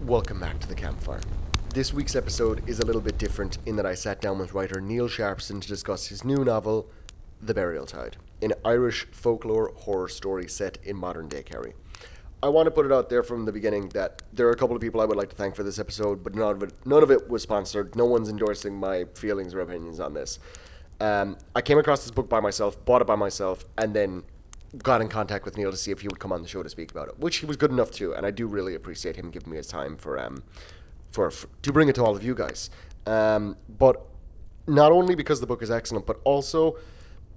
Welcome back to the campfire. This week's episode is a little bit different in that I sat down with writer NEIL SHARPSON to discuss his new novel, The Burial Tide, an Irish folklore horror story set in modern-day Kerry. I want to put it out there from the beginning that there are a couple of people I would like to thank for this episode, but none of it was sponsored. No one's endorsing my feelings or opinions on this. I came across this book by myself, bought it by myself, and then got in contact with NEIL to see if he would come on the show to speak about it, which he was good enough to, and I do really appreciate him giving me his time to bring it to all of you guys. But not only because the book is excellent, but also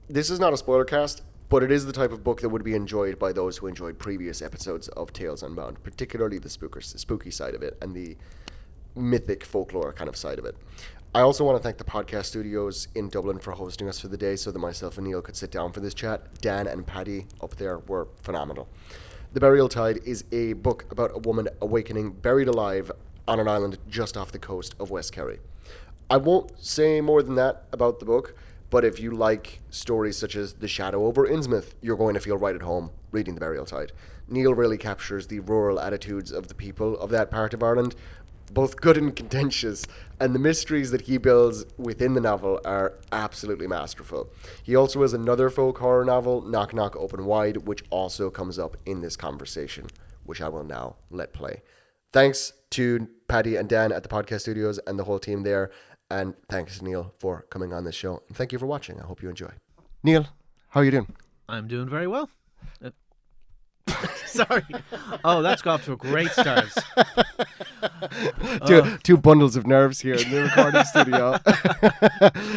this is not a spoiler cast, but it is the type of book that would be enjoyed by those who enjoyed previous episodes of Tales Unbound, particularly the spooky side of it and the mythic folklore kind of side of it. I also want to thank the podcast studios in Dublin for hosting us for the day so that myself and NEIL could sit down for this chat. Dan and Paddy up there were phenomenal. The Burial Tide is a book about a woman awakening buried alive on an island just off the coast of West Kerry. I won't say more than that about the book, but if you like stories such as The Shadow over Innsmouth, you're going to feel right at home reading The Burial Tide. NEIL really captures the rural attitudes of the people of that part of Ireland, both good and contentious, and the mysteries that he builds within the novel are absolutely masterful. He also has another folk horror novel, Knock Knock Open Wide, which also comes up in this conversation, which I will now let play. Thanks to Paddy and Dan at the podcast studios and the whole team there, and thanks to NEIL for coming on this show. And thank you for watching. I hope you enjoy. NEIL, how are you doing? I'm doing very well. Sorry. Oh, that's got off to a great start. Two bundles of nerves here in the recording studio.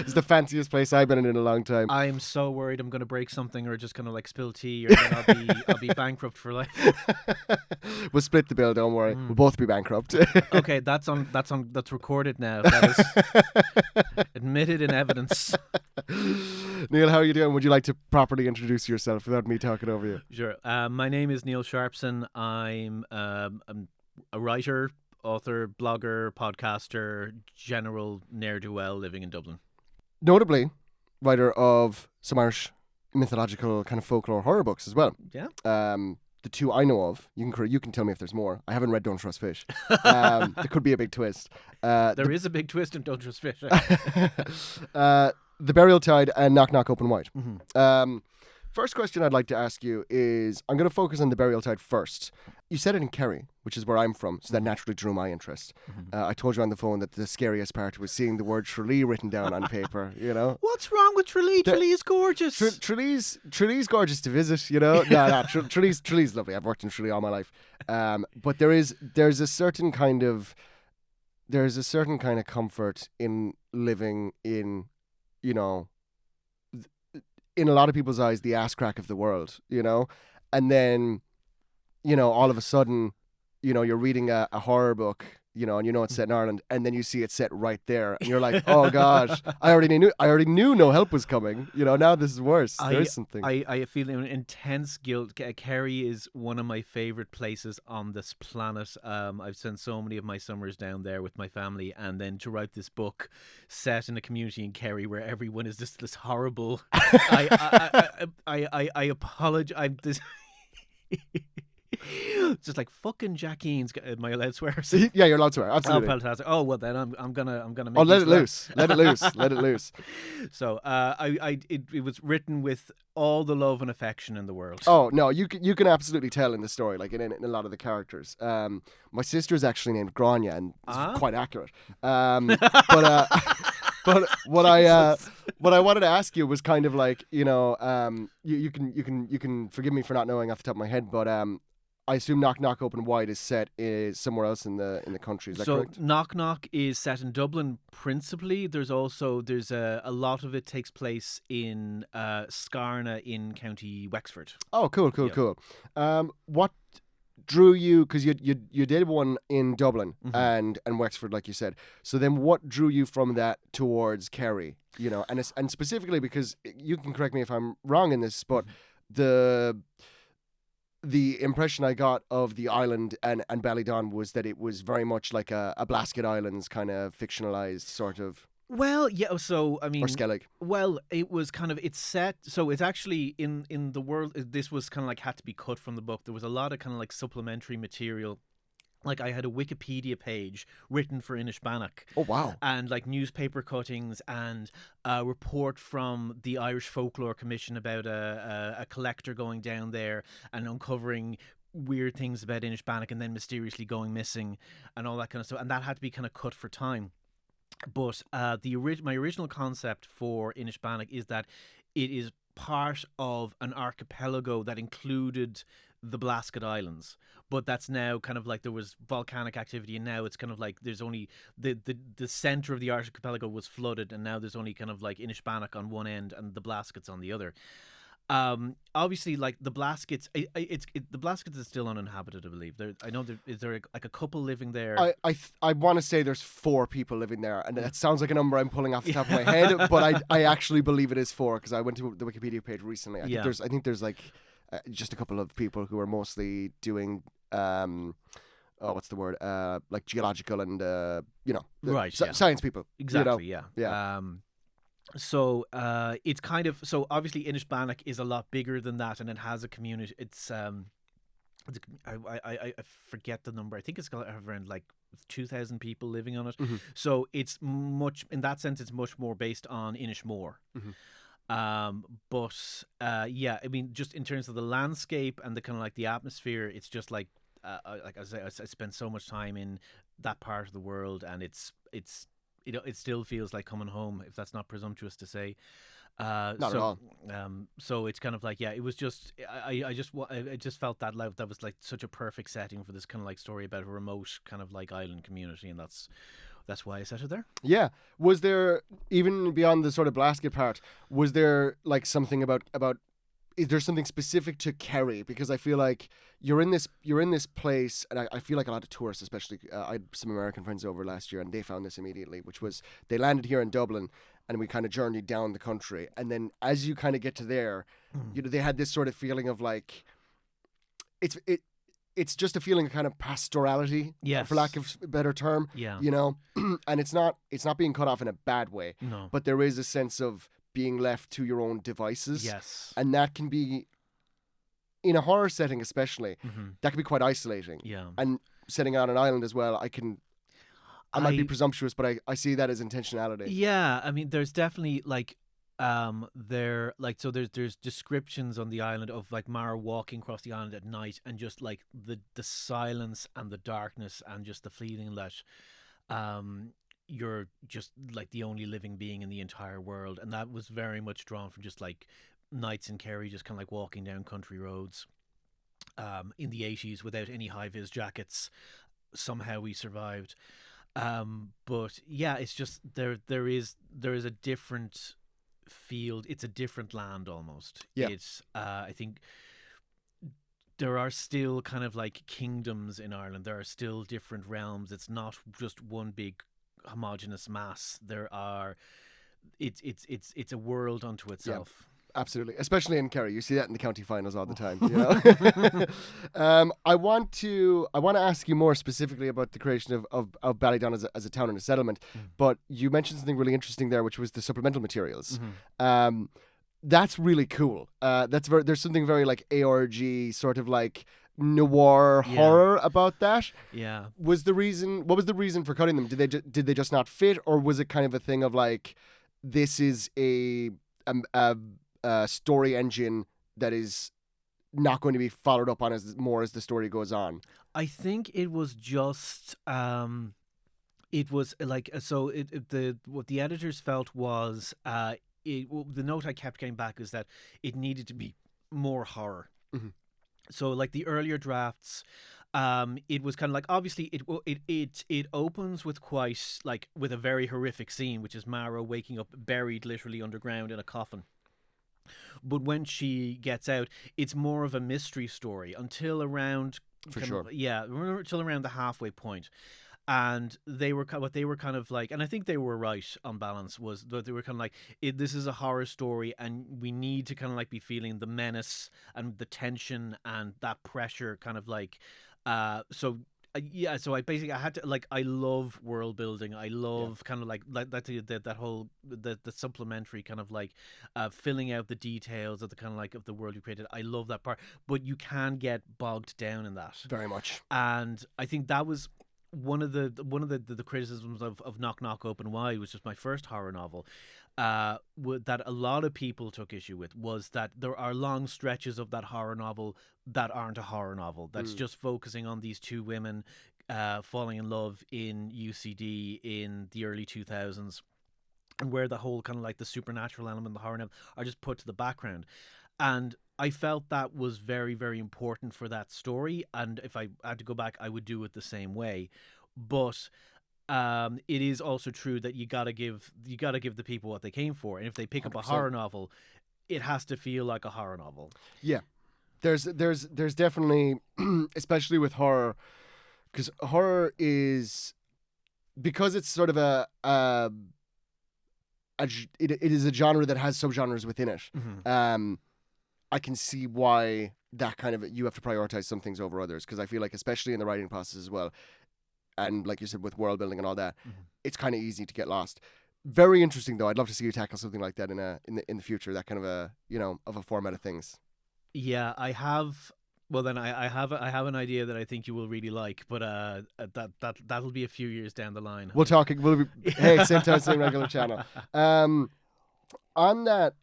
It's the fanciest place I've been in a long time. I'm so worried I'm going to break something or just going to spill tea, or then I'll be bankrupt for life. We'll split the bill. Don't worry. We'll both be bankrupt. Okay, that's recorded now. That is admitted in evidence. NEIL, how are you doing? Would you like to properly introduce yourself without me talking over you? Sure. My name is NEIL SHARPSON. I'm a writer, author, blogger, podcaster, general ne'er-do-well living in Dublin. Notably, writer of some Irish mythological kind of folklore horror books as well. Yeah. The two I know of, you can tell me if there's more. I haven't read Don't Trust Fish. There could be a big twist. There is a big twist in Don't Trust Fish. The Burial Tide and Knock Knock Open Wide. Mm-hmm. First question I'd like to ask you is, I'm going to focus on The Burial Tide first. You said it in Kerry, which is where I'm from, so that naturally drew my interest. Mm-hmm. I told you on the phone that the scariest part was seeing the word Tralee written down on paper, you know? What's wrong with Tralee? Tralee is gorgeous. Tralee's gorgeous to visit, you know? No, Tralee's lovely. I've worked in Tralee all my life. But there's a certain kind of comfort in living in, you know, in a lot of people's eyes, the ass crack of the world, you know? And then, you know, all of a sudden, you know, you're reading a horror book, you know, and you know it's set in Ireland, and then you see it set right there, and you're like, oh gosh, I already knew no help was coming, you know, now this is worse. There's something. I feel an intense guilt. Kerry is one of my favourite places on this planet. I've spent so many of my summers down there with my family, and then to write this book set in a community in Kerry where everyone is just this horrible. I apologize. I'm this. Just like fucking Jackeen's. Am I allowed to swear? Yeah, you're allowed to swear. Absolutely. Oh, fantastic. Oh well, then I'm gonna make. Oh, let it loose. Let it loose. Let it loose. So, it was written with all the love and affection in the world. Oh no, you can absolutely tell in the story, like in a lot of the characters. My sister is actually named Grania, and it's quite accurate. But what I wanted to ask you was kind of like, you know, you can forgive me for not knowing off the top of my head, but I assume Knock Knock Open Wide is set somewhere else in the country. Is that correct? So Knock Knock is set in Dublin principally. There's a lot of it takes place in Scarna in County Wexford. Oh, cool. What drew you, because you did one in Dublin and Wexford, like you said. So then what drew you from that towards Kerry? You know, and specifically because, you can correct me if I'm wrong in this, but the impression I got of the island and Ballydon was that it was very much like a Blasket Islands kind of fictionalized sort of. Well, yeah, so, I mean... Or Skellig. Well, it was kind of... It's set... So it's actually in the world... This was kind of like had to be cut from the book. There was a lot of kind of like supplementary material Like I had a Wikipedia page written for Inishbanac, Oh wow. and like newspaper cuttings and a report from the Irish Folklore Commission about a collector going down there and uncovering weird things about Inishbanac and then mysteriously going missing and all that kind of stuff. And that had to be kind of cut for time. But my original concept for Inishbanac is that it is part of an archipelago that included the Blasket Islands, but that's now kind of like there was volcanic activity, and now it's kind of like there's only the center of the archipelago was flooded, and now there's only kind of like Inishbanac on one end and the Blaskets on the other. Obviously, like the Blaskets, the Blaskets is still uninhabited, I believe. I know is there like a couple living there. I want to say there's 4 people living there, and that sounds like a number I'm pulling off the top of my head, but I actually believe it is 4 because I went to the Wikipedia page recently. I think there's like just a couple of people who are mostly doing what's the word? Like geological and science people. Exactly. You know? Yeah. So it's kind of so obviously Inishbanac is a lot bigger than that, and it has a community. I forget the number. I think it's got around like 2,000 people living on it. Mm-hmm. So it's much in that sense. It's much more based on Inishmore. Mm-hmm. But yeah, I mean, just in terms of the landscape and the kind of like the atmosphere, it's just like I say, I spent so much time in that part of the world, and it's it still feels like coming home, if that's not presumptuous to say. Not at all. So it's kind of like, yeah, it was just I just felt that that was like such a perfect setting for this kind of like story about a remote kind of like island community, and that's why I set it there. Yeah. Was there, even beyond the sort of Blasket part, was there like something about is there something specific to Kerry? Because I feel like you're in this place, and I feel like a lot of tourists, especially I had some American friends over last year, and they found this immediately, which was they landed here in Dublin, and we kind of journeyed down the country, and then as you kind of get to there, you know, they had this sort of feeling of like it's just a feeling of kind of pastorality, yes, for lack of a better term. Yeah. You know, and it's not being cut off in a bad way, No. but there is a sense of being left to your own devices. Yes. And that can be, in a horror setting especially, that can be quite isolating. Yeah. And setting out an island as well, I might be presumptuous, but I see that as intentionality. Yeah, I mean, there's definitely like there's descriptions on the island of like Mara walking across the island at night, and just like the silence and the darkness and just the feeling that you're just like the only living being in the entire world. And that was very much drawn from just like nights in Kerry, just kind of like walking down country roads in the 80s without any high-vis jackets. Somehow we survived. But yeah, it's just there is a different field. It's a different land almost. Yeah. It's I think there are still kind of like kingdoms in Ireland. There are still different realms. It's not just one big homogenous mass. It's a world unto itself. Yeah. Absolutely, especially in Kerry, you see that in the county finals all the time. You know, I want to ask you more specifically about the creation of Ballydown as a town and a settlement. But you mentioned something really interesting there, which was the supplemental materials. That's really cool. There's something very like ARG sort of like noir horror about that. Yeah. What was the reason for cutting them? Did they just not fit, or was it kind of a thing of like, this is a story engine that is not going to be followed up on as the story goes on? I think it was just it was like what the editors felt was the note I kept getting back is that it needed to be more horror. So like the earlier drafts, it was kind of like, obviously it opens with quite like with a very horrific scene, which is Mara waking up buried literally underground in a coffin. But when she gets out, it's more of a mystery story until around until around the halfway point. And what they were kind of like, and I think they were right on balance, was that they were kind of like, this is a horror story, and we need to kind of like be feeling the menace and the tension and that pressure, kind of like, so yeah, so I had to like, I love world building. I love kind of like that whole the supplementary kind of like filling out the details of the kind of like of the world you created. I love that part, but you can get bogged down in that Very much. and I think that was one of the criticisms of Knock Knock Open Wide, which was my first horror novel, that a lot of people took issue with, was that there are long stretches of that horror novel that aren't a horror novel. That's just focusing on these two women falling in love in UCD in the early 2000s, and where the whole kind of like the supernatural element, the horror novel, are just put to the background. And I felt that was very, very important for that story. And if I had to go back, I would do it the same way. But it is also true that you gotta give the people what they came for. And if they pick up a 100%. horror novel, it has to feel like a horror novel. Yeah, there's definitely, especially with horror, because horror is, because it's sort of it is a genre that has subgenres within it. I can see why that kind of, you have to prioritize some things over others, because I feel like, especially in the writing process as well, and like you said, with world building and all that, it's kind of easy to get lost. Very interesting though. I'd love to see you tackle something like that in the future, that kind of a format of things. Yeah, I have. Well, then I have an idea that I think you will really like, but that'll be a few years down the line. We'll talk. Hey, same time, same regular channel. On that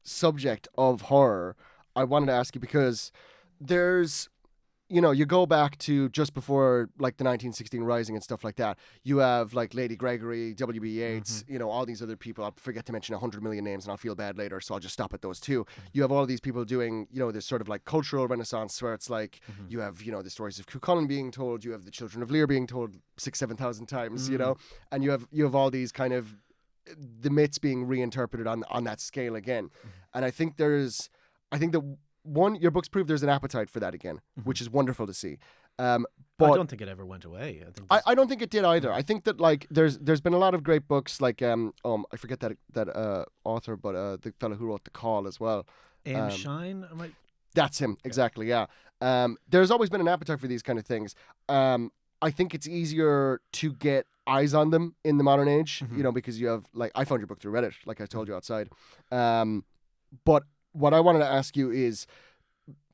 subject of horror, I wanted to ask you, because there's, you go back to just before like the 1916 Rising and stuff like that. You have like Lady Gregory, W.B. Yeats, all these other people. I'll forget to mention 100 million names and I'll feel bad later, so I'll just stop at those two. You have all these people doing, this sort of like cultural renaissance, where it's like you have, the stories of Cuchulainn being told, you have the Children of Lear being told 7,000 times, and you have all these kind of the myths being reinterpreted on that scale again. And I think that one, your books prove there's an appetite for that again, which is wonderful to see. But I don't think it ever went away. I don't think it did either. I think that like there's been a lot of great books, like I forget that author, but the fellow who wrote The Call as well. Shine? That's him, exactly, yeah. There's always been an appetite for these kind of things. I think it's easier to get eyes on them in the modern age, because you have, like, I found your book through Reddit, like I told you outside. But what I wanted to ask you is,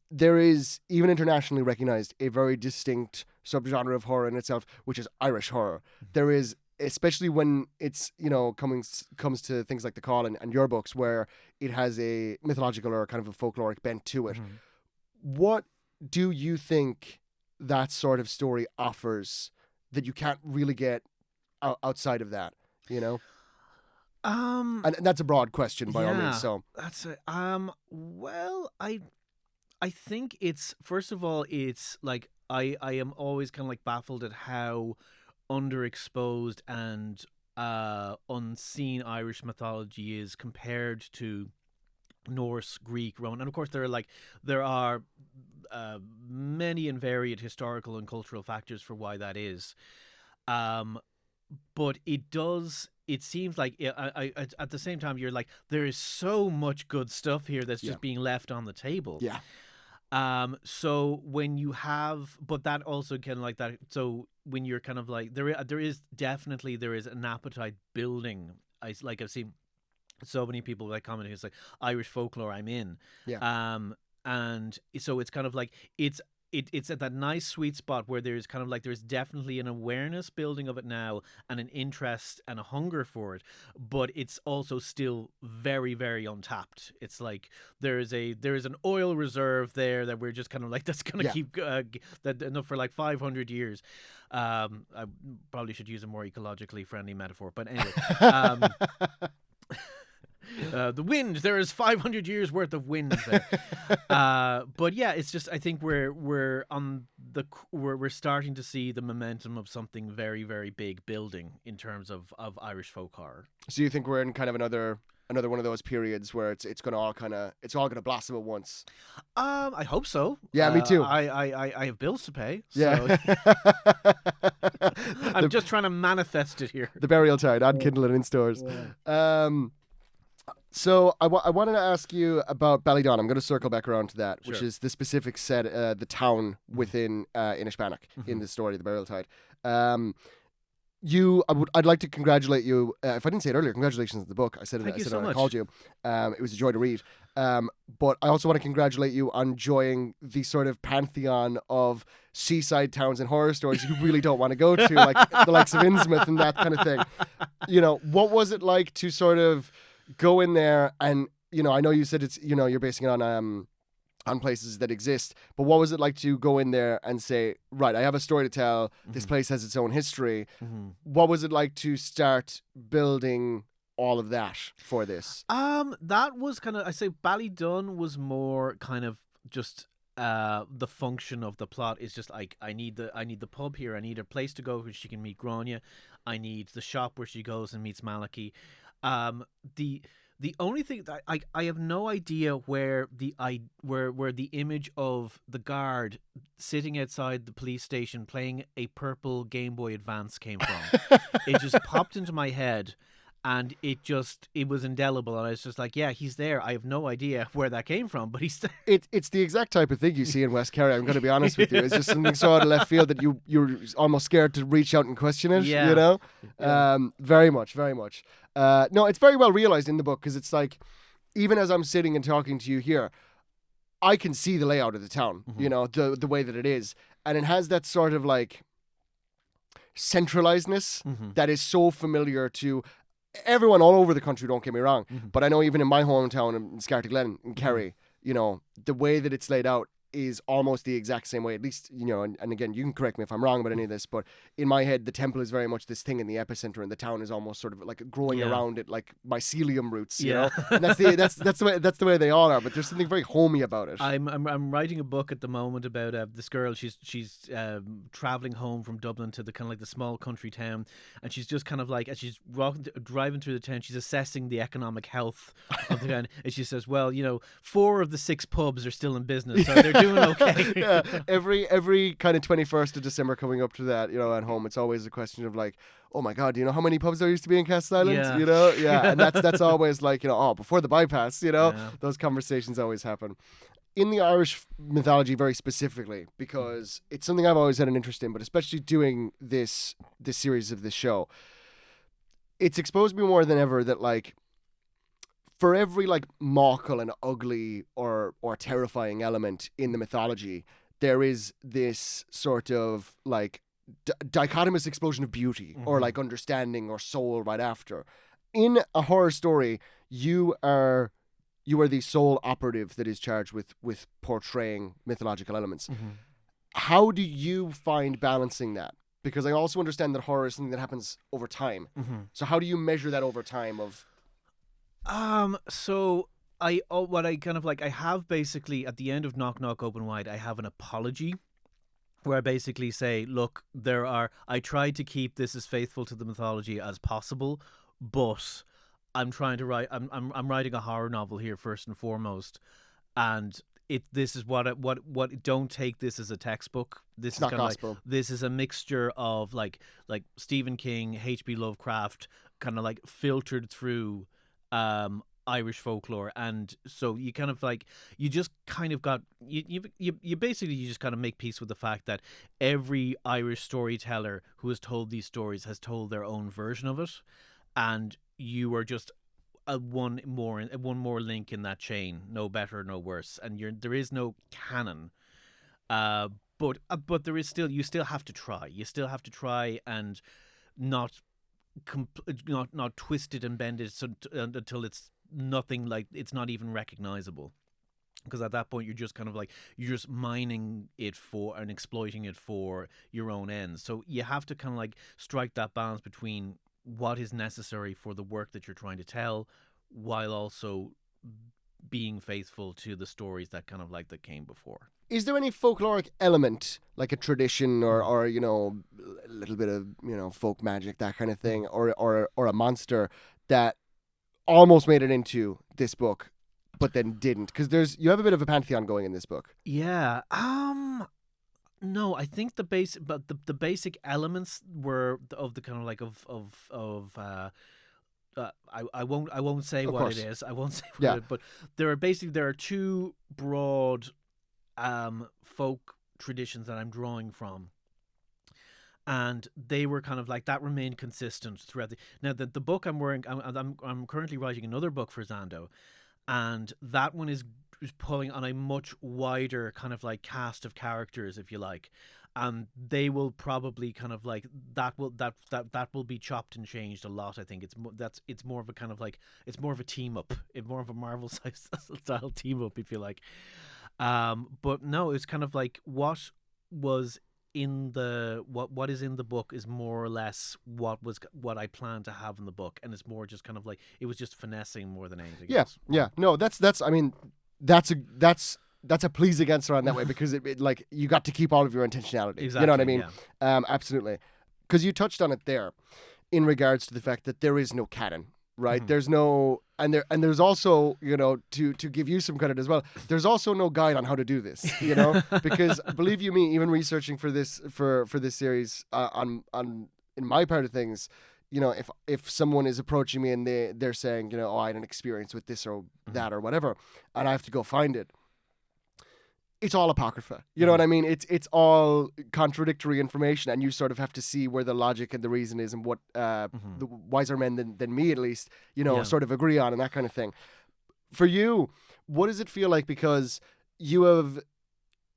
there is, even internationally recognized, a very distinct subgenre of horror in itself, which is Irish horror. There is, especially when it's, comes to things like The Call and your books, where it has a mythological or kind of a folkloric bent to it. What do you think that sort of story offers that you can't really get outside of that, And that's a broad question by all means. So that's it. Well, I think it's, first of all, it's like I am always kind of like baffled at how underexposed and unseen Irish mythology is compared to Norse, Greek, Roman, and of course there are many and varied historical and cultural factors for why that is. But it seems like I at the same time, you're like, there is so much good stuff here that's just being left on the table. Yeah. So when you have, but that also can like that. So when you're kind of like, there is an appetite building. I've seen so many people like commenting, it's like Irish folklore I'm in. Yeah. And so it's kind of like it's at that nice sweet spot where there's kind of like, there's definitely an awareness building of it now and an interest and a hunger for it, but it's also still very, very untapped. It's like there is an oil reserve there that we're just kind of like, that's going to keep that enough for like 500 years. I probably should use a more ecologically friendly metaphor, but anyway. The wind, there is 500 years worth of wind there. But yeah, it's just, I think we're starting to see the momentum of something very, very big building in terms of Irish folk horror. So you think we're in kind of another one of those periods where it's all gonna blossom at once? I hope so. Yeah, me too. I have bills to pay. So Yeah. I'm just trying to manifest it here. The Burial Tide, on Kindle and in stores. Yeah. So I wanted to ask you about Ballydon. I'm going to circle back around to that, which Sure. is the specific set, the town within Inishbannock in the story, the Burial Tide. Um, I'd like to congratulate you. If I didn't say it earlier, congratulations on the book. I said it. Thank I you said so it when I much. called you. It was a joy to read. But I also want to congratulate you on enjoying the sort of pantheon of seaside towns and horror stories you really don't want to go to, like the likes of Innsmouth and that kind of thing. What was it like to sort of go in there and, I know you said it's, you're basing it on places that exist, but what was it like to go in there and say, right, I have a story to tell, this place has its own history. What was it like to start building all of that for this? That was kind of, I say Ballydun was more kind of just the function of the plot is just like I need the pub here, I need a place to go where she can meet Grania, I need the shop where she goes and meets Malachy. The only thing that I have no idea where the image of the guard sitting outside the police station playing a purple Game Boy Advance came from. It just popped into my head, and it was indelible, and I was just like, yeah, he's there. I have no idea where that came from, but he's there. It's the exact type of thing you see in West Kerry. I'm going to be honest with you. It's just something so out of left field that you're almost scared to reach out and question it. Yeah. Very much, very much. No, it's very well realized in the book, because it's like, even as I'm sitting and talking to you here, I can see the layout of the town. The way that it is, and it has that sort of like centralizedness that is so familiar to everyone all over the country, don't get me wrong, but I know even in my hometown in Scartaglen in Kerry, the way that it's laid out is almost the exact same way, at least, and again, you can correct me if I'm wrong about any of this, but in my head, the temple is very much this thing in the epicenter, and the town is almost sort of like growing around it, like mycelium roots, you know? And that's the way they all are, but there's something very homey about it. I'm writing a book at the moment about this girl. She's traveling home from Dublin to the kind of like the small country town, and she's just kind of like, as she's driving through the town, she's assessing the economic health of the town, and she says, well, 4 of the 6 pubs are still in business, so they're doing okay. Yeah, every kind of 21st of December coming up to that, at home, it's always a question of like, oh my God, do you know how many pubs there used to be in Castle Island? Yeah. And that's always like, before the bypass, those conversations always happen. In the Irish mythology very specifically, because it's something I've always had an interest in, but especially doing this series of this show, it's exposed me more than ever that, like, for every like mockle and ugly or terrifying element in the mythology, there is this sort of like dichotomous explosion of beauty or like understanding or soul right after. In a horror story, you are the sole operative that is charged with portraying mythological elements. How do you find balancing that? Because I also understand that horror is something that happens over time. So how do you measure that over time of... So what I kind of like, I have basically at the end of Knock Knock Open Wide, I have an apology where I basically say, look, I tried to keep this as faithful to the mythology as possible, but I'm trying to write, I'm writing a horror novel here first and foremost, and this is what don't take this as a textbook. This is not kind of gospel. like, this is a mixture of like Stephen King, H.P. Lovecraft, kind of like filtered through Irish folklore, and so you kind of like, you just kind of got you basically, you just kind of make peace with the fact that every Irish storyteller who has told these stories has told their own version of it, and you are just one more link in that chain, no better, no worse, and there is no canon, but there is still, you still have to try and not twist it and bend it until it's nothing, like it's not even recognizable, because at that point you're just kind of like, you're just mining it for and exploiting it for your own ends. So you have to kind of like strike that balance between what is necessary for the work that you're trying to tell, while also being faithful to the stories that kind of like that came before. Is there any folkloric element, like a tradition or a little bit of folk magic, that kind of thing, or a monster that almost made it into this book, but then didn't? Because you have a bit of a pantheon going in this book. Yeah. No, I think the basic elements were of the kind of like of I won't say Of what course. it is. I won't say what Yeah. it is, but there are two broad folk traditions that I'm drawing from, and they were kind of like that remained consistent throughout the book I'm wearing. I'm currently writing another book for Zando, and that one is pulling on a much wider kind of like cast of characters, if you like, and they will probably kind of like that will be chopped and changed a lot. I think it's more of a kind of like it's more of a team up, it's more of a Marvel style team up, if you like. But no, it's kind of like was what is in the book is more or less what I planned to have in the book, and it's more just kind of like it was just finessing more than anything Yeah, else. yeah. No, that's. I mean, that's a pleasing answer on that way because it like you got to keep all of your intentionality. Exactly, You know what I mean? yeah. Absolutely. Because you touched on it there, in regards to the fact that there is no canon, right? Mhm. There's no, and there's also, to give you some credit as well. There's also no guide on how to do this, because believe you me, even researching for this series on in my part of things. If someone is approaching me and they're saying, oh, I had an experience with this or that or whatever, and I have to go find it, it's all apocrypha. You know what I mean? It's all contradictory information, and you sort of have to see where the logic and the reason is, and what the wiser men than me, at least, Yeah. sort of agree on, and that kind of thing. For you, what does it feel like? Because you have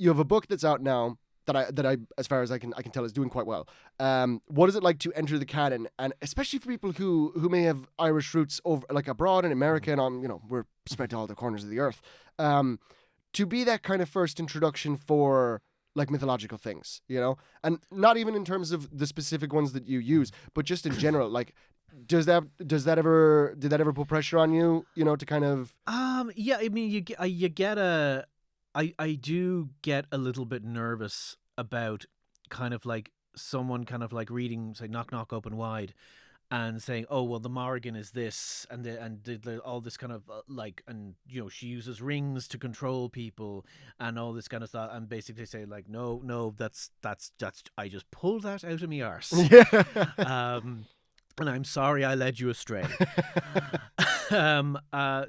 a book that's out now that I as far as I can tell is doing quite well. What is it like to enter the canon, and especially for people who may have Irish roots over like abroad in America and on we're spread to all the corners of the earth. To be that kind of first introduction for like mythological things, and not even in terms of the specific ones that you use, but just in general, like. Did that ever put pressure on you, to kind of? Yeah, I mean, I do get a little bit nervous about kind of like someone kind of like reading, say, Knock Knock Open Wide, and saying, oh well, the Morrigan is this, and all this kind of like, and she uses rings to control people and all this kind of stuff, and basically say like, no, that's I just pulled that out of me arse. Yeah. And I'm sorry I led you astray.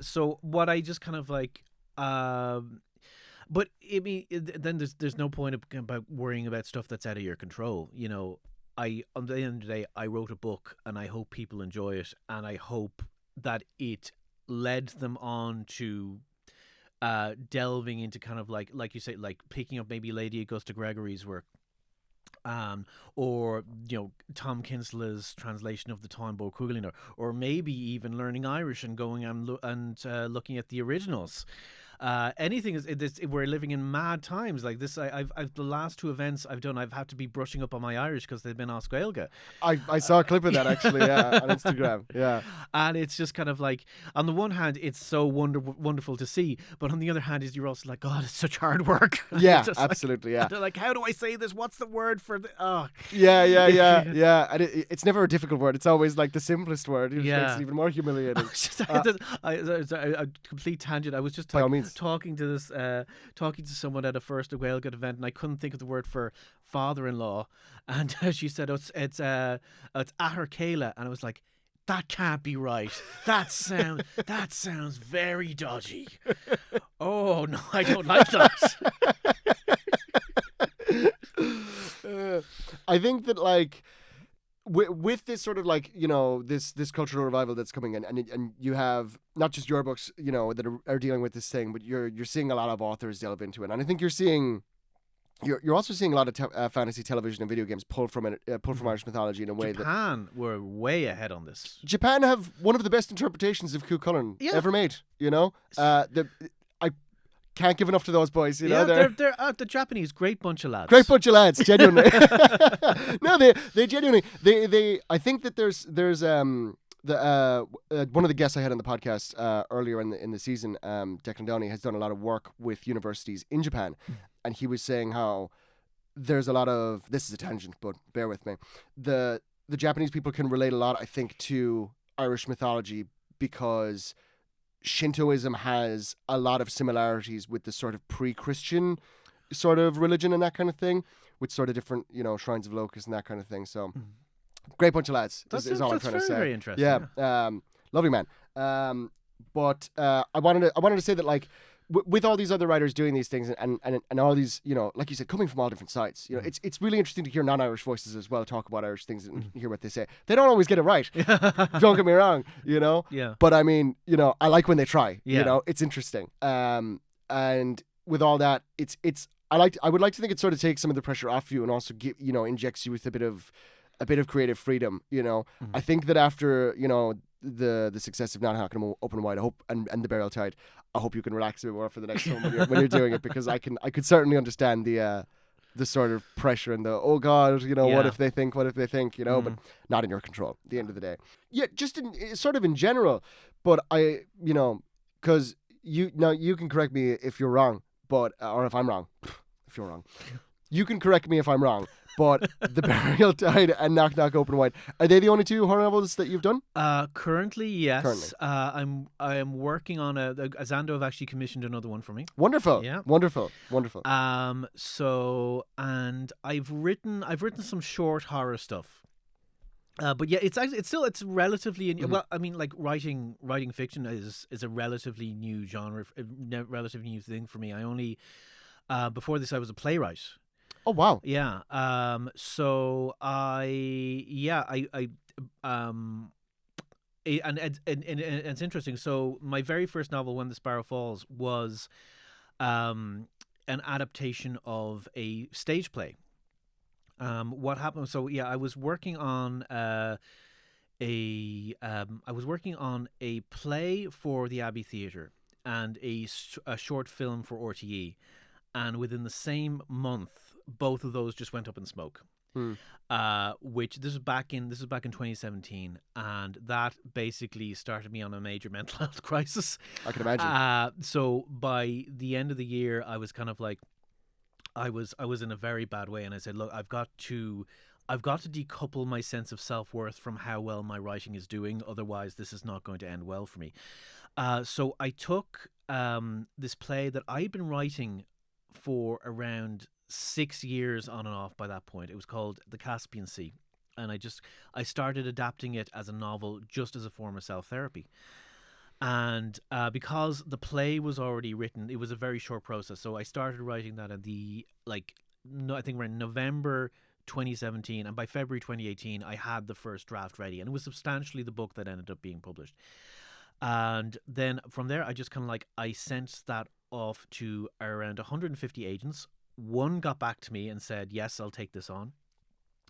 So what I just kind of like, but I mean, then there's no point about worrying about stuff that's out of your control. On the end of the day, I wrote a book, and I hope people enjoy it, and I hope that it led them on to delving into kind of like you say, like picking up maybe Lady Augusta Gregory's work. Or Tom Kinsla's translation of the Táin Bó Cúailnge, or maybe even learning Irish and going and looking at the originals. Anything is this. We're living in mad times like this. I've the last two events I've done, I've had to be brushing up on my Irish because they've been Os Gaeilge. I saw a clip of that actually, yeah, on Instagram, yeah. And it's just kind of like, on the one hand, it's so wonderful to see, but on the other hand, is you're also like, God, it's such hard work. Yeah, absolutely, yeah. They're like, how do I say this? What's the word for the? Oh. Yeah. And it's never a difficult word. It's always like the simplest word. It just makes it even more humiliating. A complete tangent. I was just By all means. talking to someone at a first Gaeilge event, and I couldn't think of the word for father-in-law, and she said, it's Ahar Kayla, and I was like, that can't be right. That sounds very dodgy. Oh no, I don't like that. I think that like with this sort of like this cultural revival that's coming in, and you have not just your books that are dealing with this thing, but you're seeing a lot of authors delve into it, and I think you're also seeing a lot of fantasy television and video games pull from Irish mythology in a way Japan were way ahead on this. Japan have one of the best interpretations of Cuchulainn ever made. I can't give enough to those boys. They're the Japanese, great bunch of lads. Great bunch of lads, genuinely. No, they genuinely they. I think that there's one of the guests I had on the podcast earlier in the season, Declan Downey, has done a lot of work with universities in Japan, and he was saying how there's a lot of, this is a tangent, but bear with me. The Japanese people can relate a lot, I think, to Irish mythology because Shintoism has a lot of similarities with the sort of pre-Christian sort of religion and that kind of thing, with sort of different, shrines of Locust and that kind of thing. So, great bunch of lads. Is all I'm trying to say. Very interesting. Yeah. lovely man. But I wanted to say that, like, with all these other writers doing these things and all these, you know, like you said, coming from all different sides, you know, it's really interesting to hear non-Irish voices as well talk about Irish things and hear what they say. They don't always get it right. Don't get me wrong, you know. Yeah. But I mean, you know, I like when they try. Yeah. You know, it's interesting. And with all that, I would like to think it sort of takes some of the pressure off you and also injects you with a bit of creative freedom. You know, I think that after, you know, the success of Not Hacking Open Wide, I hope, and the Burial Tide, I hope you can relax a bit more for the next one when you're doing it, because I could certainly understand the sort of pressure and the, oh God, you know, what if they think, you know, but not in your control at the end of the day. Yeah, just in general, but you know, because you can correct me if you're wrong, but or if I'm wrong, if you're wrong, you can correct me if I'm wrong. But The Burial Tide and Knock Knock Open Wide, are they the only two horror novels that you've done? Currently, yes. I am working on Zando have actually commissioned another one for me. Wonderful. Yeah. Wonderful. So, and I've written some short horror stuff. But yeah, it's relatively well. I mean, like writing fiction is a relatively new genre, relatively new thing for me. I only before this I was a playwright. Oh wow. Yeah. So it's interesting. So my very first novel, When the Sparrow Falls, was an adaptation of a stage play. What happened? So yeah, I was working on a play for the Abbey Theatre and a short film for RTE, and within the same month, both of those just went up in smoke. Which this was back in 2017, and that basically started me on a major mental health crisis. I can imagine. So by the end of the year, I was kind of like, I was in a very bad way, and I said, look, I've got to decouple my sense of self-worth from how well my writing is doing. Otherwise, this is not going to end well for me. So I took this play that I'd been writing for around 6 years on and off by that point. It was called The Caspian Sea, and I started adapting it as a novel just as a form of self-therapy. And because the play was already written, it was a very short process. So I started writing that I think around November 2017, and by February 2018 I had the first draft ready, and it was substantially the book that ended up being published. And then from there, I just kind of I sent that off to around 150 agents. One got back to me and said, yes, I'll take this on.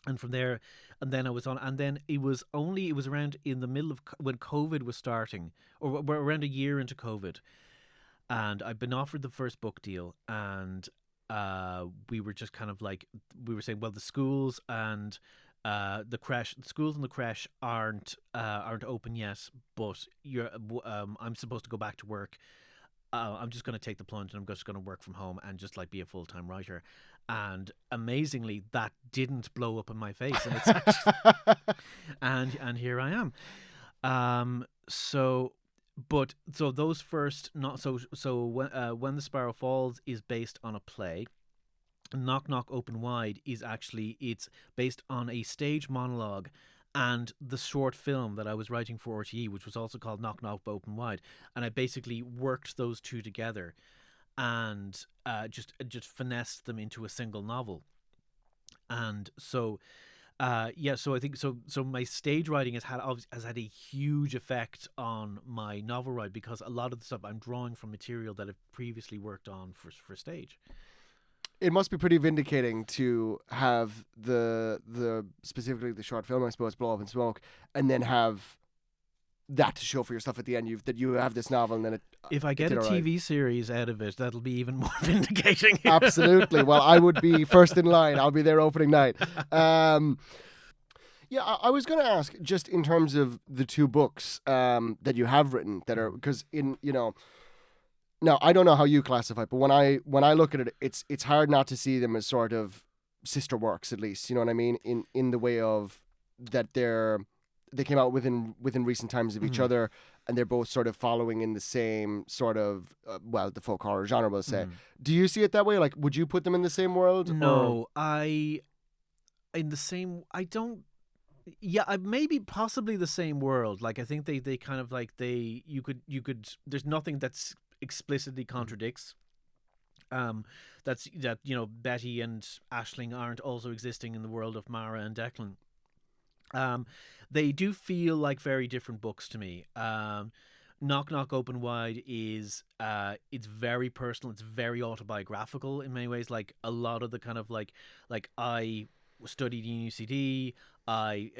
And from there, and then I was on, and then it was around in the middle of when COVID was starting, or we're around a year into COVID, and I'd been offered the first book deal, and we were just kind of we were saying, well, the schools and the creche aren't open yet, but I'm supposed to go back to work. I'm just going to take the plunge, and I'm just going to work from home and just be a full-time writer. And amazingly, that didn't blow up in my face, and it's actually, and here I am. So those first When the Sparrow Falls is based on a play. Knock Knock Open Wide is it's based on a stage monologue and the short film that I was writing for RTE, which was also called Knock Knock Open Wide, and I basically worked those two together and just finessed them into a single novel. And so so I think so my stage writing has had a huge effect on my novel writing, because a lot of the stuff I'm drawing from material that I've previously worked on for stage. It must be pretty vindicating to have the specifically the short film, I suppose, blow up in smoke, and then have that to show for your stuff at the end. You have this novel, and then if I get a TV series out of it, that'll be even more vindicating. Absolutely. Well, I would be first in line. I'll be there opening night. Yeah, I was going to ask, just in terms of the two books that you have written, that are, because now, I don't know how you classify it, but when I look at it, it's hard not to see them as sort of sister works, at least. You know what I mean? In the way of that they came out within recent times of each other, and they're both sort of following in the same sort of the folk horror genre, we'll say. Do you see it that way? Like, would you put them in the same world? No, or? I don't. Yeah, maybe possibly the same world. Like I think they kind of like you could there's nothing that's explicitly contradicts. That Betty and Aisling aren't also existing in the world of Mara and Declan. Um, they do feel like very different books to me. Knock Knock Open Wide is it's very personal. It's very autobiographical in many ways. Like a lot of the kind of like I studied in UCD. I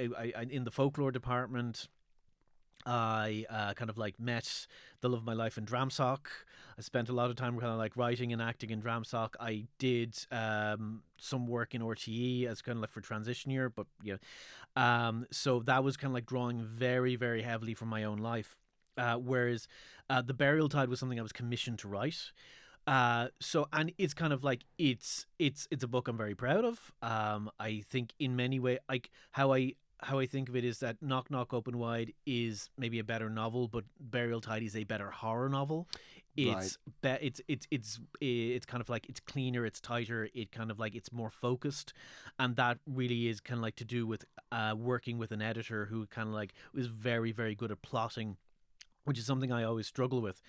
in the folklore department. I kind of like met the love of my life in Dramsoc. I spent a lot of time kind of like writing and acting in Dramsoc. I did some work in RTE as kind of like for transition year, but yeah. So that was kind of like drawing very, very heavily from my own life. Whereas The Burial Tide was something I was commissioned to write. So and it's kind of like it's a book I'm very proud of. I think in many ways, like how I think of it is that Knock Knock Open Wide is maybe a better novel, but Burial Tide is a better horror novel. Right. It's kind of like it's cleaner, it's tighter, it kind of like it's more focused, and that really is kind of like to do with working with an editor who kind of like is very very good at plotting, which is something I always struggle with.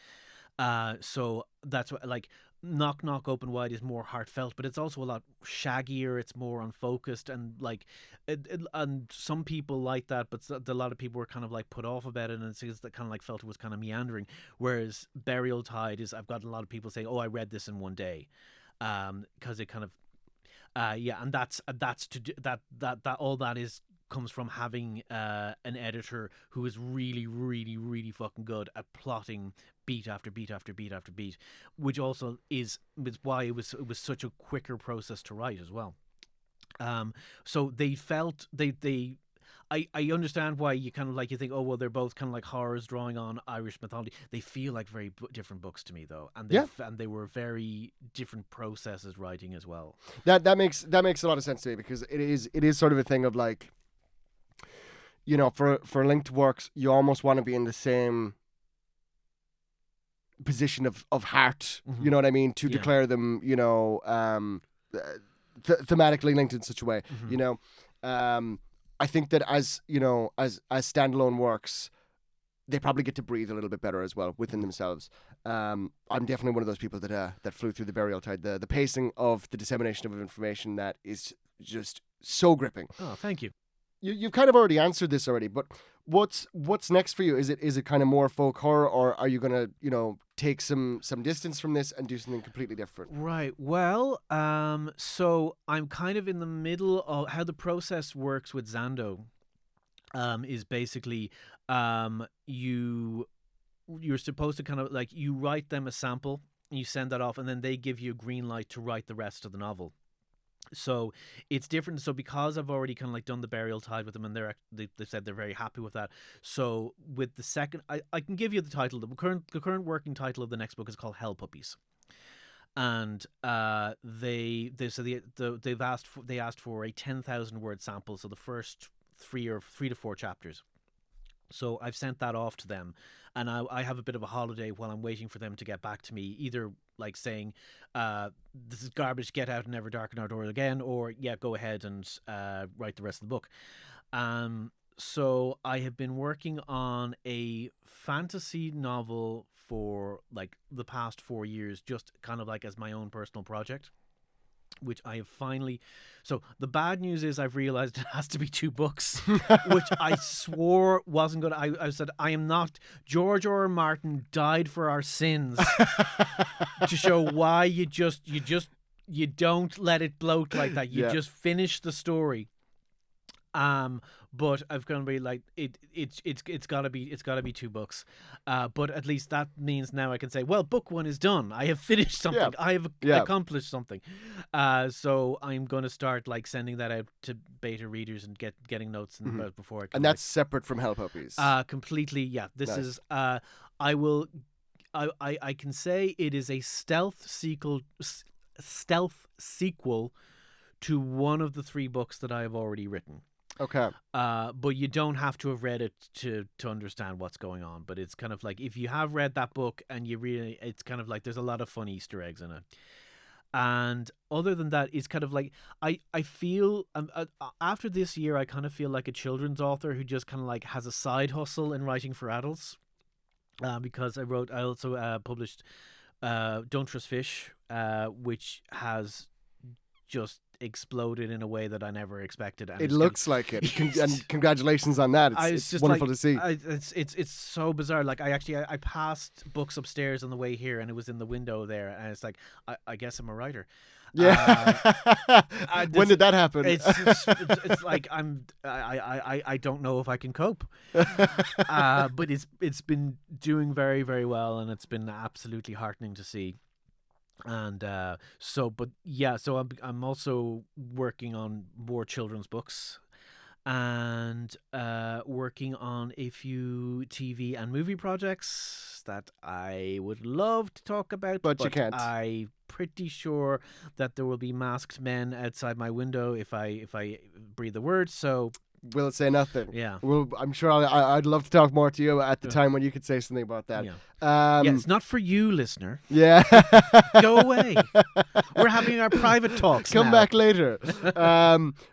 So that's what like Knock Knock Open Wide is more heartfelt, but it's also a lot shaggier. It's more unfocused, and like, and some people like that, but a lot of people were kind of like put off about it, and it's that kind of like felt it was kind of meandering. Whereas Burial Tide is, I've got a lot of people saying, "Oh, I read this in one day," because it kind of yeah, and that's to do, that all that is comes from having an editor who is really, really, really fucking good at plotting beat after beat after beat after beat, which also is why it was such a quicker process to write as well. So they felt they I understand why you kind of like you think, oh well, they're both kind of like horrors drawing on Irish mythology. They feel like very different books to me though, and they were very different processes writing as well. That makes a lot of sense to me, because it is sort of a thing of like, for linked works, you almost want to be in the same position of heart, Mm-hmm. you know what I mean, to Yeah. declare them, thematically linked in such a way. Mm-hmm. I think that as standalone works, they probably get to breathe a little bit better as well within themselves. I'm definitely one of those people that flew through The Burial Tide. The pacing of the dissemination of information, that is just so gripping. Oh, thank you. You've kind of already answered this already, but what's next for you? Is it kind of more folk horror, or are you gonna take some distance from this and do something completely different? Right. Well, so I'm kind of in the middle of how the process works with Zando. Is basically you're supposed to kind of like you write them a sample, you send that off, and then they give you a green light to write the rest of the novel. So it's different. So because I've already kind of like done The Burial Tide with them, and they said they're very happy with that. So with the second, I can give you the title. The current working title of the next book is called Hell Puppies, and they asked for a 10,000 word sample. So the first three to four chapters. So I've sent that off to them, and I have a bit of a holiday while I'm waiting for them to get back to me, either like saying, "This is garbage, get out and never darken our door again," or yeah, go ahead and write the rest of the book. So I have been working on a fantasy novel for like the past 4 years, just kind of like as my own personal project, which I have finally. So the bad news is I've realized it has to be 2 books, which I swore wasn't going to. I said, I am not. George R. R. Martin died for our sins to show why you don't let it bloat like that. You just finish the story. But I've gonna be like it's gotta be 2 books, but at least that means now I can say, well, book 1 is done. I have finished something. I have accomplished something. So I'm gonna start like sending that out to beta readers and getting notes and before I can. And that's separate from Hell Puppies. Completely. Yeah. This Nice. is. I will. I can say it is a stealth sequel to one of the 3 books that I have already written. Okay. But you don't have to have read it to understand what's going on. But it's kind of like if you have read that book and you really, it's kind of like there's a lot of fun Easter eggs in it. And other than that, it's kind of like I feel after this year, I kind of feel like a children's author who just kind of like has a side hustle in writing for adults. Because I also published Don't Trust Fish, which has just exploded in a way that I never expected. And It looks like it. And congratulations on that. It's just wonderful like, to see. It's so bizarre. Like I passed books upstairs on the way here, and it was in the window there, and it's like I guess I'm a writer. Yeah. When did that happen? It's like I don't know if I can cope. But it's been doing very, very well, and it's been absolutely heartening to see. And so I'm also working on more children's books, and working on a few TV and movie projects that I would love to talk about, but you can't. I'm pretty sure that there will be masked men outside my window if I breathe a word. So we'll say nothing. Yeah. Well, I'm sure I'd love to talk more to you at the time when you could say something about that. Yeah. It's not for you, listener. Yeah. Go away. We're having our private talks. Come back later.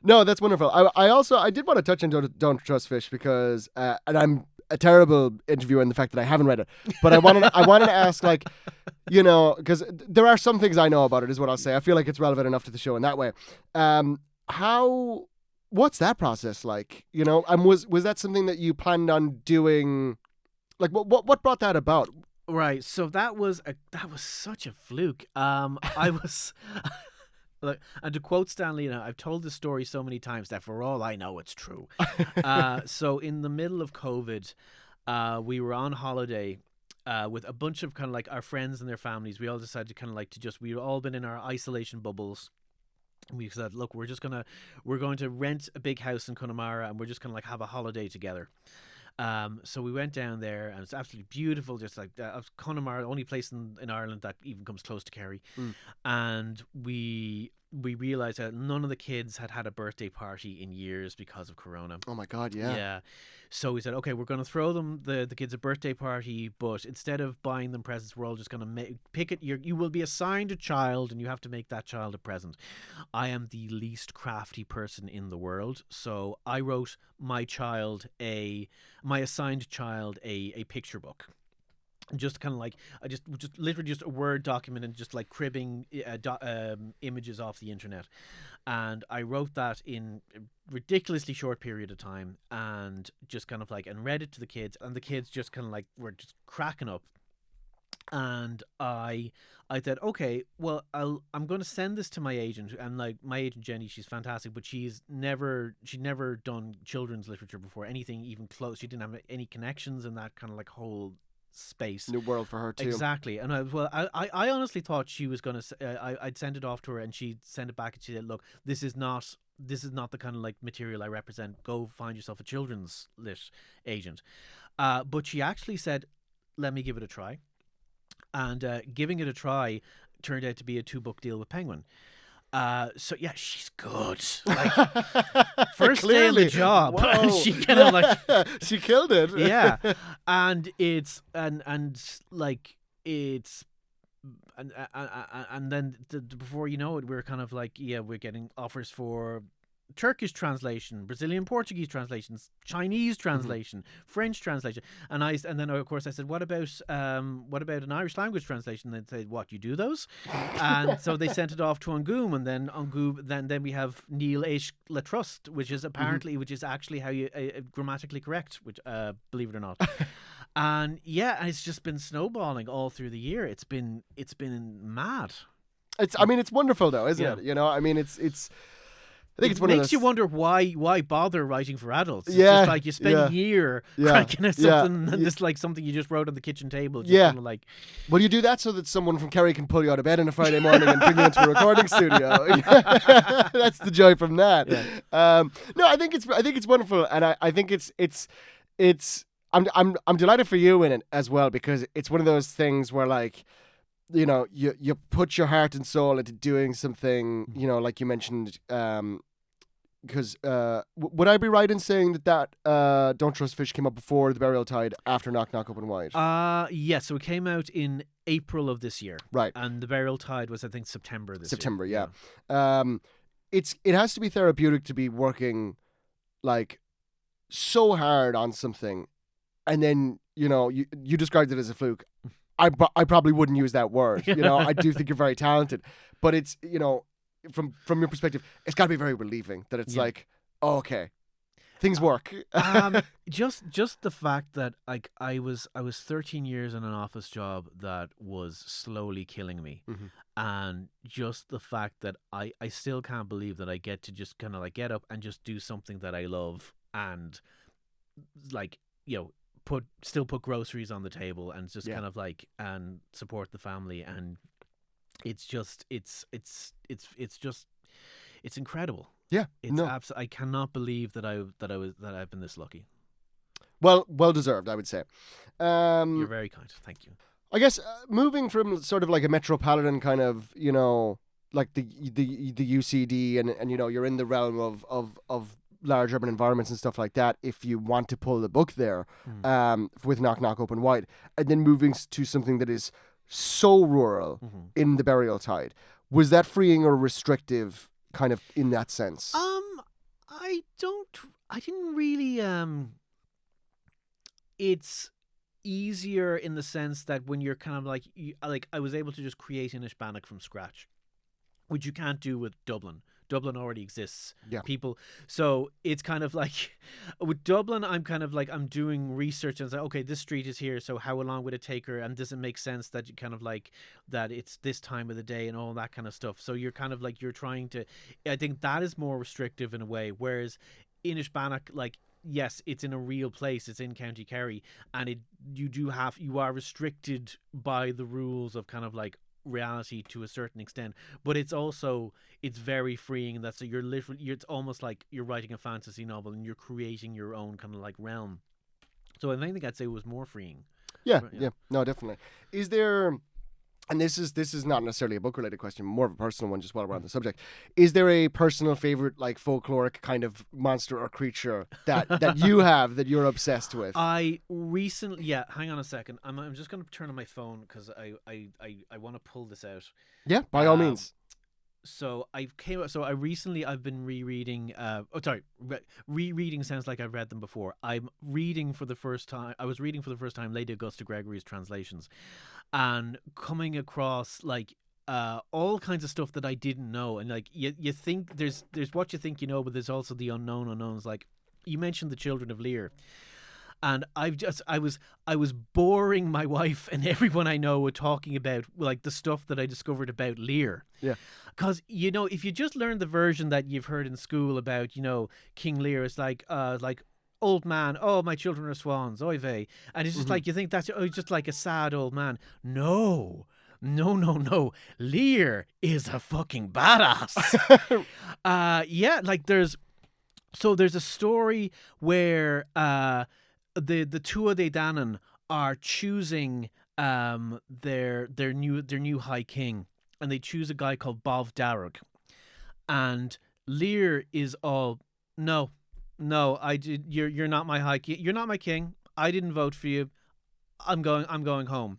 No, that's wonderful. I did want to touch on Don't Trust Fish because, and I'm a terrible interviewer in the fact that I haven't read it, but I wanted to ask, like, you know, because there are some things I know about it, is what I'll say. I feel like it's relevant enough to the show in that way. What's that process like? You know, and was that something that you planned on doing? Like, what brought that about? Right. So that was such a fluke. I was. Look, and to quote Stanley, I've told this story so many times that for all I know, it's true. So in the middle of COVID, we were on holiday with a bunch of kind of like our friends and their families. We all decided to kind of like we'd all been in our isolation bubbles. We said, look, we're going to rent a big house in Connemara, and we're just going to like have a holiday together. So we went down there, and it's absolutely beautiful. Just like Connemara, the only place in Ireland that even comes close to Kerry. And we realized that none of the kids had a birthday party in years because of Corona. Oh my God, yeah. Yeah. So we said, okay, we're going to throw them the kids a birthday party, but instead of buying them presents, we're all just going to pick it. You will be assigned a child, and you have to make that child a present. I am the least crafty person in the world, so I wrote my assigned child a picture book. Just kind of like just literally just a Word document and just like cribbing images off the internet, and I wrote that in a ridiculously short period of time, and just kind of like and read it to the kids, and the kids just kind of like were just cracking up. And I said, okay, well, I'm going to send this to my agent, and like my agent Jenny, she's fantastic, but she'd never done children's literature before, anything even close. She didn't have any connections in that kind of like whole space. New world for her too. Exactly. And I honestly thought she was gonna I'd send it off to her, and she'd send it back, and she said, look, this is not the kind of like material I represent. Go find yourself a children's lit agent. But she actually said, let me give it a try. And giving it a try turned out to be a 2-book deal with Penguin. So yeah, she's good. Like, first day on the job, and she kind of like she killed it. Yeah, and it's and then before you know it, we're kind of like, yeah, we're getting offers for Turkish translation, Brazilian Portuguese translations, Chinese translation, French translation, and then of course I said, what about an Irish language translation? And they said, what, you do those? And so they sent it off to Angoum, and then then we have NEIL SHARPSON, which is apparently which is actually how you grammatically correct, which believe it or not. And yeah, and it's just been snowballing all through the year. It's been mad. It's wonderful though, isn't it? You know, I mean, it's. I think it makes you wonder why bother writing for adults. It's just like you spend a year cranking out something, and it's like something you just wrote on the kitchen table. Just kind of like, well, you do that so that someone from Kerry can pull you out of bed on a Friday morning and bring you into a recording studio. That's the joy from that. Yeah. No, I think it's wonderful, and I think it's. I'm delighted for you in it as well, because it's one of those things where, like, you know, you put your heart and soul into doing something, you know, like you mentioned, because would I be right in saying that Don't Trust Fish came up before The Burial Tide, after Knock Knock Open Wide? Yes, so it came out in April of this year. Right. And The Burial Tide was, I think, September this September, year. yeah. It has to be therapeutic to be working like so hard on something, and then you described it as a fluke. I probably wouldn't use that word. I do think you're very talented, but it's from your perspective, it's got to be very relieving that it's like, oh, okay, things work. Just the fact that I was 13 years in an office job that was slowly killing me, and just the fact that I still can't believe that I get to just kind of like get up and just do something that I love, and like put groceries on the table, and just kind of like and support the family, and it's incredible. Yeah, it's I cannot believe that I've been this lucky. Well deserved, I would say. You're very kind. Thank you. I guess moving from sort of like a metropolitan kind of, like the UCD, and you're in the realm of large urban environments and stuff like that, if you want to pull the book there, with Knock Knock Open Wide, and then moving to something that is so rural in The Burial Tide, was that freeing or restrictive kind of in that sense? I didn't really it's easier in the sense that when you're kind of like I was able to just create Inish Bannock from scratch, which you can't do with Dublin. Dublin already exists. Yeah. People. So it's kind of like with Dublin, I'm kind of like, I'm doing research and it's like, okay, this street is here. So how long would it take her? And does it make sense that you kind of like that it's this time of the day and all that kind of stuff? So you're kind of like, you're trying to, I think that is more restrictive in a way. Whereas Inish Bannock, like, yes, it's in a real place. It's in County Kerry, and you are restricted by the rules of kind of like reality to a certain extent, but it's very freeing in that, so it's almost like you're writing a fantasy novel and you're creating your own kind of like realm. So I think I'd say it was more freeing. Yeah. No, definitely. Is there, and this is not necessarily a book related question, more of a personal one, just while we're on the subject, is there a personal favorite like folkloric kind of monster or creature that you have that you're obsessed with? I recently, hang on a second, I'm just going to turn on my phone because I want to pull this out. Yeah, by all means. So I've been rereading. Rereading sounds like I've read them before. I was reading for the first time Lady Augusta Gregory's translations, and coming across like all kinds of stuff that I didn't know. And like you think there's what you think you know, but there's also the unknown unknowns. Like you mentioned the Children of Lear. And I was boring my wife and everyone I know with talking about like the stuff that I discovered about Lear. Yeah. Because, if you just learn the version that you've heard in school about, King Lear, it's like old man, oh, my children are swans, oy vey. And it's just like, you think that's just like a sad old man. No. Lear is a fucking badass. Like there's a story where the Tuatha De Danann are choosing their new high king, and they choose a guy called Bov Darug, and Lear is all no, you're not my high king, you're not my king, I didn't vote for you, I'm going home.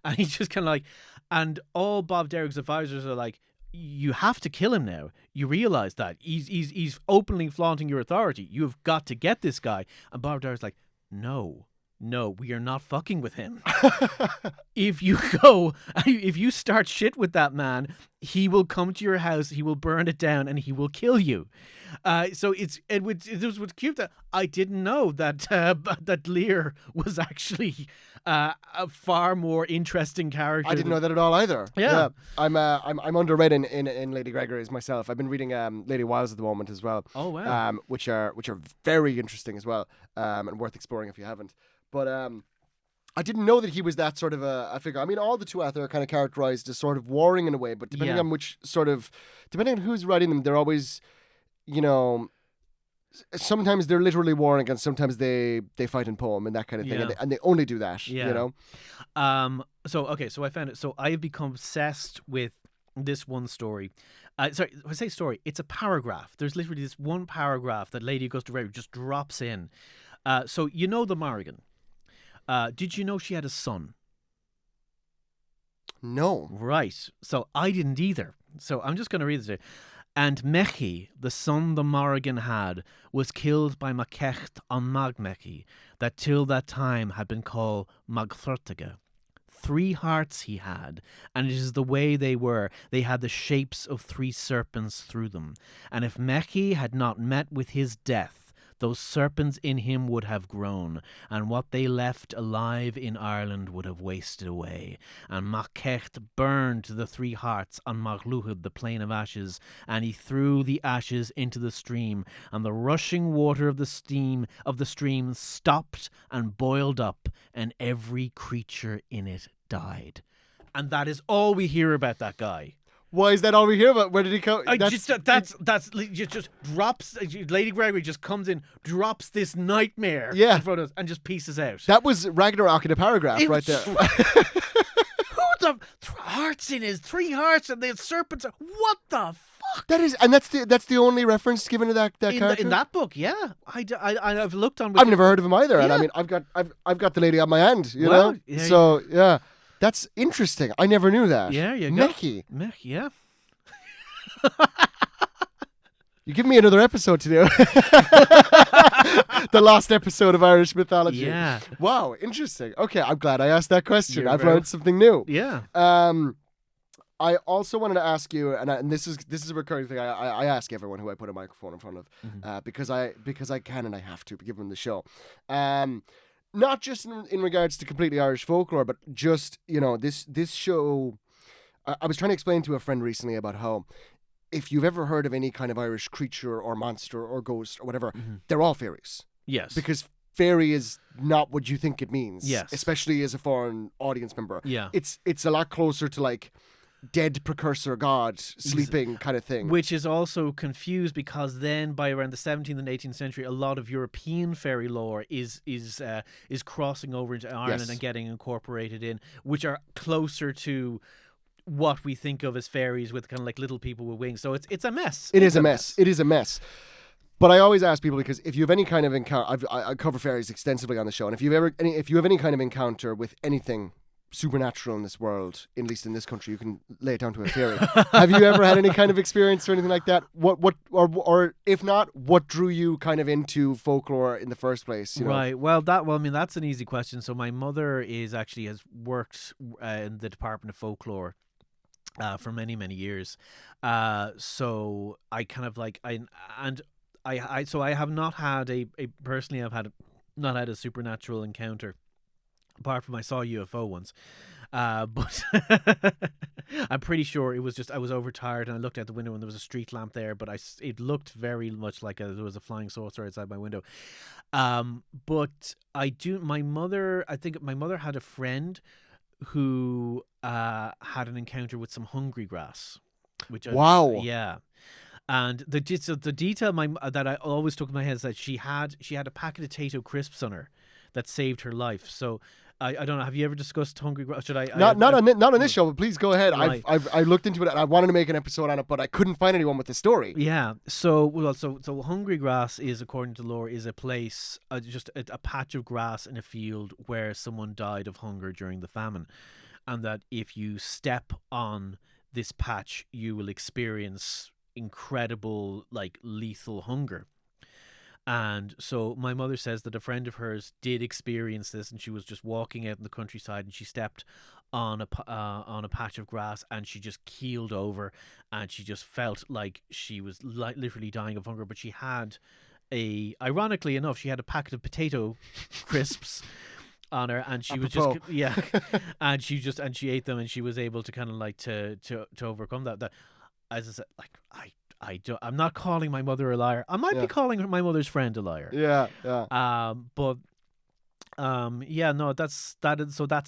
And he's just kind of like, and all Bov Darug's advisors are like, you have to kill him now. You realize that he's openly flaunting your authority. You've got to get this guy. And Bov Darug's like, no, we are not fucking with him. If you start shit with that man, he will come to your house, he will burn it down, and he will kill you. So it was cute that I didn't know that Lear was actually a far more interesting character. I didn't know that at all either. Yeah. I'm underread in Lady Gregory's myself. I've been reading Lady Wiles at the moment as well. Oh wow. Which are very interesting as well, and worth exploring if you haven't. But I didn't know that he was that sort of a figure. I mean, all the Tuatha are kind of characterized as sort of warring in a way, but depending on who's writing them, they're always, sometimes they're literally warring against, sometimes they fight in poem and that kind of thing, and they only do that, So I found it. So I've become obsessed with this one story. Sorry, when I say story, it's a paragraph. There's literally this one paragraph that Lady Augusta Railway just drops in. So you know the Morrigan. Did you know she had a son? No. Right. So I didn't either. So I'm just going to read this. And Mechi, the son the Morrigan had, was killed by Macecht on Magmechi, that till that time had been called Magthurtige. 3 hearts he had, and it is the way they were. They had the shapes of 3 serpents through them. And if Mechi had not met with his death, those serpents in him would have grown, and what they left alive in Ireland would have wasted away. And Macecht burned the 3 hearts on Magluhud, the plain of ashes, and he threw the ashes into the stream, and the rushing water of the stream stopped and boiled up, and every creature in it died. And that is all we hear about that guy. Why is that all we hear about? Where did he come? Just drops. Lady Gregory just comes in, drops this nightmare in front of us, and just pieces out. That was Ragnarok in a paragraph right there. Who the hearts in his 3 hearts and the serpents? What the fuck? That is, and that's the only reference given to that character in that book. Yeah, I've looked on. I've never heard of him either, and I mean, I've got the lady on my hand, you know. Yeah, so yeah. That's interesting. I never knew that. Yeah, you go. Mechi, yeah. You give me another episode to do. The lost episode of Irish mythology. Yeah. Wow, interesting. Okay, I'm glad I asked that question. I've very learned something new. Yeah. I also wanted to ask you, and this is a recurring thing. I ask everyone who I put a microphone in front of, because I can and I have to, given the show. Not just in regards to completely Irish folklore, but just, you know, this show. I was trying to explain to a friend recently about how, if you've ever heard of any kind of Irish creature or monster or ghost or whatever, they're all fairies. Yes. Because fairy is not what you think it means. Yes. Especially as a foreign audience member. Yeah. It's a lot closer to like dead precursor god sleeping kind of thing, which is also confused because then by around the 17th and 18th century a lot of European fairy lore is crossing over into Ireland and getting incorporated in, which are closer to what we think of as fairies with kind of like little people with wings. So it's a mess. It is a mess. But I always ask people, because if you have any kind of encounter, I cover fairies extensively on the show, and if you have any kind of encounter with anything supernatural in this world, at least in this country, you can lay it down to a fairy. Have you ever had any kind of experience or anything like that? Or if not, what drew you kind of into folklore in the first place? You know? Right. Well, I mean, that's an easy question. So my mother has worked in the Department of Folklore for many, many years. So I kind of like I have not had personally, I've not had a supernatural encounter. Apart from I saw a UFO once. But I'm pretty sure it was just I was overtired and I looked out the window and there was a street lamp there, but it looked very much like there was a flying saucer outside my window. But I think my mother had a friend who had an encounter with some hungry grass. Wow. Yeah. And the detail that I always took in my head is that she had a packet of potato crisps on her that saved her life. So I don't know. Have you ever discussed hungry grass? Should I? Not on this show, but please go ahead. Right. I looked into it and I wanted to make an episode on it, but I couldn't find anyone with the story. Yeah. So hungry grass is, according to lore, is a place, just a patch of grass in a field where someone died of hunger during the famine, and that if you step on this patch, you will experience incredible, like, lethal hunger. And so my mother says that a friend of hers did experience this, and she was just walking out in the countryside and she stepped on a patch of grass and she just keeled over and she just felt like she was literally dying of hunger. But she had ironically enough, she had a packet of potato crisps on her, and she was just and she ate them, and she was able to kind of like to overcome that. As I said, like I'm not calling my mother a liar. I might be calling my mother's friend a liar. Yeah. That's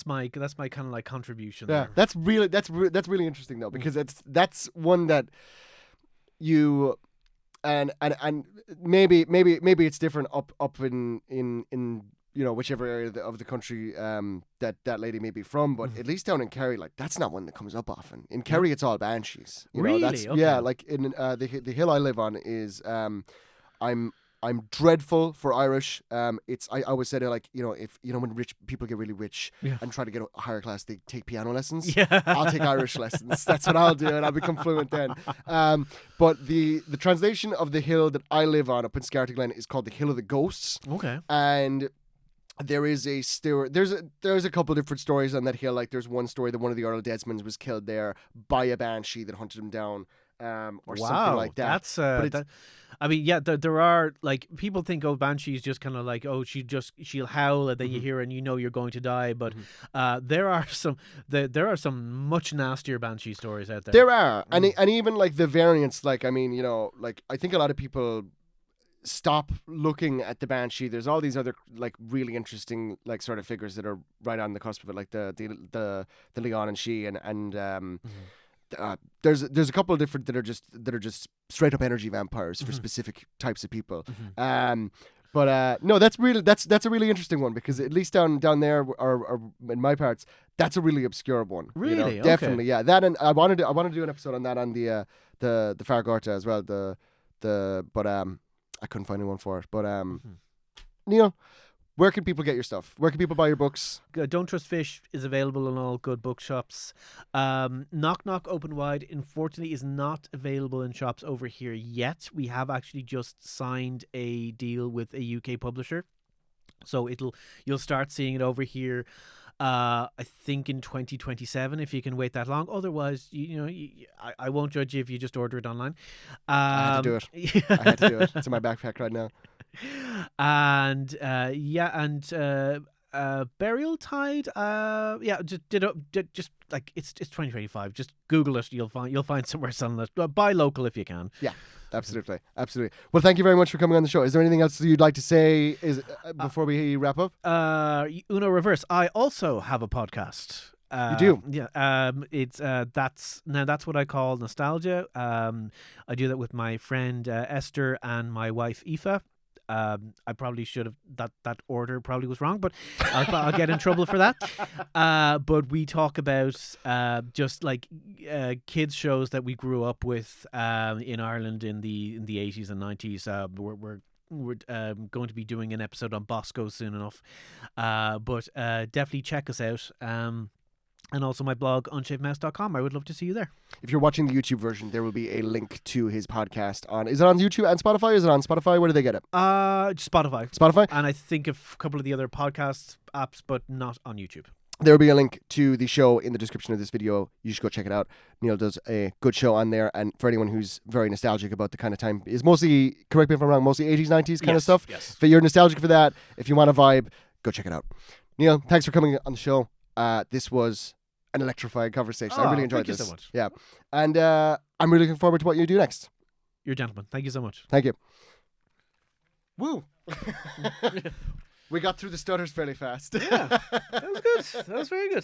my kind of like contribution. Yeah, there. that's really interesting though, because that's one that you and maybe it's different up in whichever area of the country that lady may be from, but at least down in Kerry, like that's not one that comes up often. In Kerry, it's all banshees. Really? That's, Okay. yeah. Like in the hill I live on is I'm dreadful for Irish. I always said like if when rich people get really rich and try to get a higher class, they take piano lessons. Yeah. I'll take Irish lessons. That's what I'll do, and I'll become fluent then. But the translation of the hill that I live on up in Scartaglen is called the Hill of the Ghosts. Okay. And there is there's a couple different stories on that hill. Like there's one story that one of the Earl Desmonds was killed there by a banshee that hunted him down. Or something like that. That's there are like people think banshees just kind of like she'll howl and then you hear and you're going to die, but there are some much nastier banshee stories out there. There are, and even like the variants, like like I think a lot of people stop looking at the banshee. There's all these other like really interesting like sort of figures that are right on the cusp of it, like the Leon and she and there's a couple of different that are just straight up energy vampires for specific types of people. But no, that's a really interesting one, because at least down there or in my parts, that's a really obscure one. Really? Definitely, yeah. That, and I wanted to do an episode on that on the Fargorta as well. But I couldn't find anyone for it. But Neil, where can people get your stuff? Where can people buy your books? Don't Trust Fish is available in all good bookshops. Knock Knock Open Wide, unfortunately, is not available in shops over here yet. We have actually just signed a deal with a UK publisher, so you'll start seeing it over here. I think in 2027, if you can wait that long. Otherwise, I won't judge you if you just order it online. I had to do it. I had to do it. It's in my backpack right now. And Burial Tide. Just like it's 2025. Just Google it. You'll find somewhere selling it. Buy local if you can. Yeah. Absolutely. Well, thank you very much for coming on the show. Is there anything else you'd like to say before we wrap up? Uno Reverse. I also have a podcast. You do? Yeah. It's that's what I call nostalgia. I do that with my friend Esther and my wife Aoife. I probably should have that order probably was wrong, but I'll get in trouble for that. But we talk about just like kids shows that we grew up with in Ireland in the 80s and 90s. We're going to be doing an episode on Bosco soon enough, but definitely check us out. And also my blog, unshavedmouse.com. I would love to see you there. If you're watching the YouTube version, there will be a link to his podcast on... Is it on YouTube and Spotify? Is it on Spotify? Where do they get it? Spotify. Spotify? And I think of a couple of the other podcast apps, but not on YouTube. There will be a link to the show in the description of this video. You should go check it out. Neil does a good show on there. And for anyone who's very nostalgic about the kind of time... It's mostly, correct me if I'm wrong, mostly 80s, 90s kind of stuff. Yes. If you're nostalgic for that, if you want a vibe, go check it out. Neil, thanks for coming on the show. This was an electrifying conversation. I really enjoyed this. Thank you so much. Yeah. And I'm really looking forward to what you do next. You're a gentleman. Thank you so much. Thank you. Woo! We got through the stutters fairly fast. Yeah, that was good. That was very good.